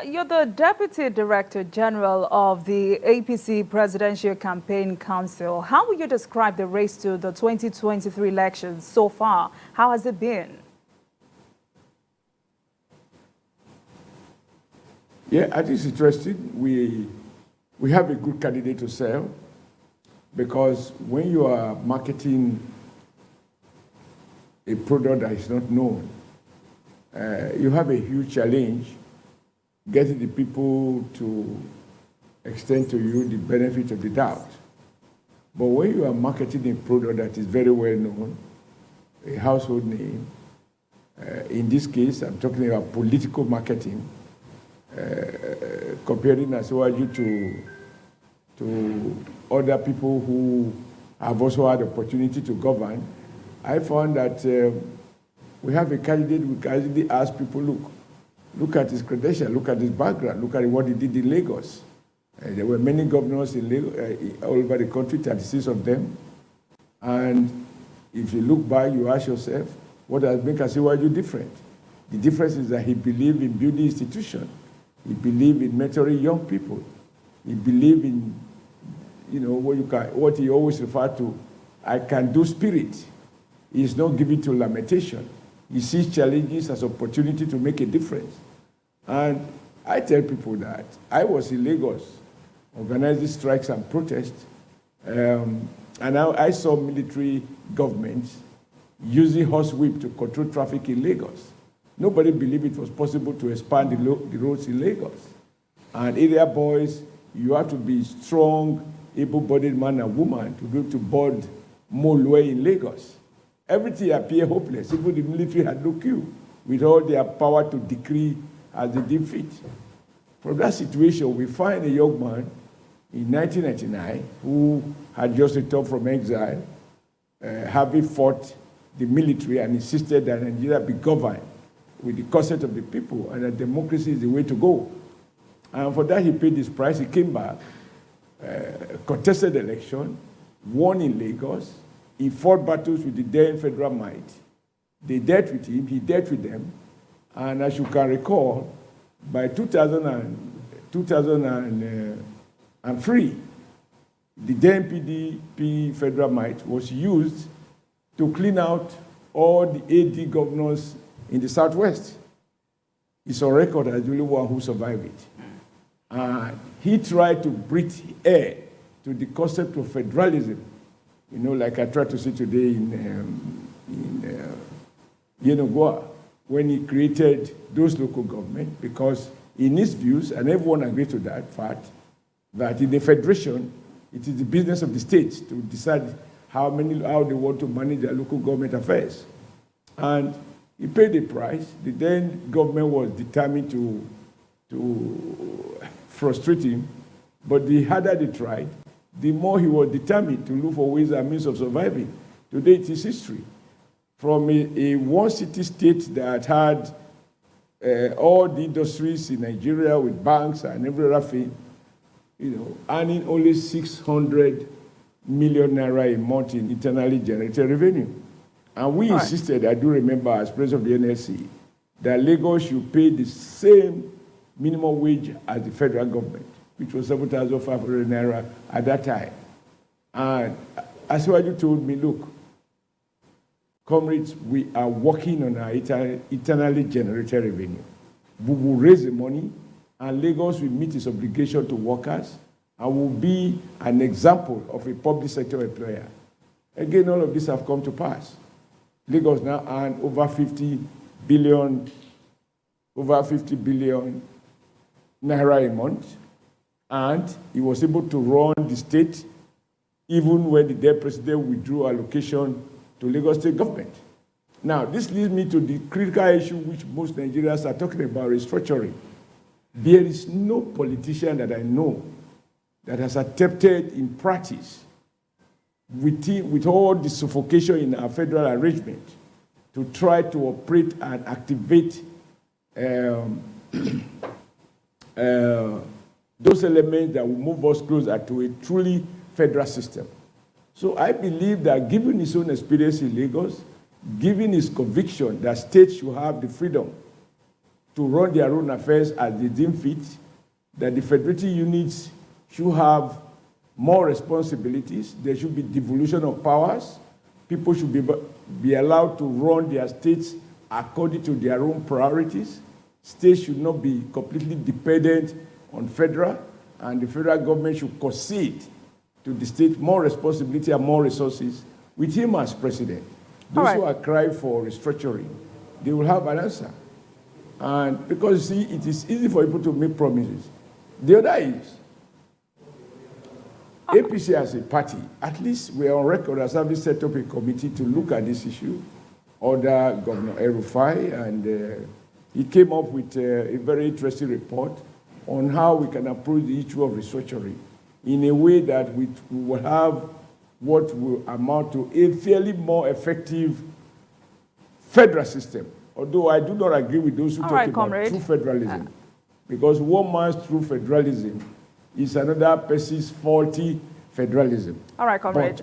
You're the Deputy Director General of the APC Presidential Campaign Council. How would you describe the race to the 2023 elections so far? How has it been? Yeah, I think it's interesting. We have a good candidate to sell, because when you are marketing a product that is not known, you have a huge challenge getting the people to extend to you the benefit of the doubt. But when you are marketing a product that is very well known, a household name, in this case, I'm talking about political marketing, comparing Oshiomhole to other people who have also had the opportunity to govern, I found that we have a candidate who can easily ask people, look at his credentials, look at his background, look at what he did in Lagos. There were many governors in Lagos, all over the country, 36 of them. And if you look back, you ask yourself, what has made Oshiomhole different? The difference is that he believed in building institutions. He believed in mentoring young people. He believed in, what he always referred to, I can do spirit. He is not given to lamentation. He sees challenges as opportunity to make a difference. And I tell people that I was in Lagos, organizing strikes and protests, and I saw military governments using horsewhip to control traffic in Lagos. Nobody believed it was possible to expand the roads in Lagos. And area boys, you have to be strong, able-bodied man and woman to be able to board Molue in Lagos. Everything appeared hopeless. Even the military had no clue with all their power to decree as they deem fit. From that situation, we find a young man in 1999 who had just returned from exile, having fought the military and insisted that Nigeria be governed with the consent of the people and that democracy is the way to go. And for that, he paid his price. He came back, contested the election, won in Lagos. He fought battles with the then federal might. They dealt with him, he dealt with them. And as you can recall, by 2003, the then PDP federal might was used to clean out all the AD governors in the Southwest. He's on record as the only one who survived it. He tried to breathe air to the concept of federalism, like I tried to say today in Yenagoa, when he created those local governments, because in his views, and everyone agreed to that fact, that in the federation, it is the business of the states to decide how they want to manage their local government affairs. And he paid the price. The then government was determined to frustrate him, but the harder they tried, the more he was determined to look for ways and means of surviving. Today, it is history. From a one-city state that had all the industries in Nigeria with banks and every other thing, earning only 600 million naira a month in internally generated revenue. And we insisted, I do remember as president of the NLC, that Lagos should pay the same minimum wage as the federal government, which was 7,500 naira at that time. And Oshiomhole told me, look, comrades, we are working on our internally generated revenue. We will raise the money, and Lagos will meet its obligation to workers and will be an example of a public sector employer. Again, all of this have come to pass. Lagos now earns over 50 billion naira a month, and he was able to run the state even when the then president withdrew allocation to Lagos state government. Now, this leads me to the critical issue which most Nigerians are talking about, restructuring. There is no politician that I know that has attempted in practice, with all the suffocation in our federal arrangement, to try to operate and activate those elements that will move us closer to a truly federal system. So I believe that given his own experience in Lagos, given his conviction that states should have the freedom to run their own affairs as they deem fit, that the federative units should have more responsibilities. There should be devolution of powers. People should be allowed to run their states according to their own priorities. States should not be completely dependent on federal, and the federal government should concede to the state more responsibility and more resources with him as president. Those who are crying for restructuring, they will have an answer. And because, you see, it is easy for people to make promises. The other is, APC as a party, at least we are on record as having set up a committee to look at this issue under Governor El-Rufai, and he came up with a very interesting report on how we can approach the issue of restructuring in a way that we will have what will amount to a fairly more effective federal system. Although I do not agree with those who talk about Comrade. true federalism, because one man's true federalism is another person's faulty federalism. All right, Comrade.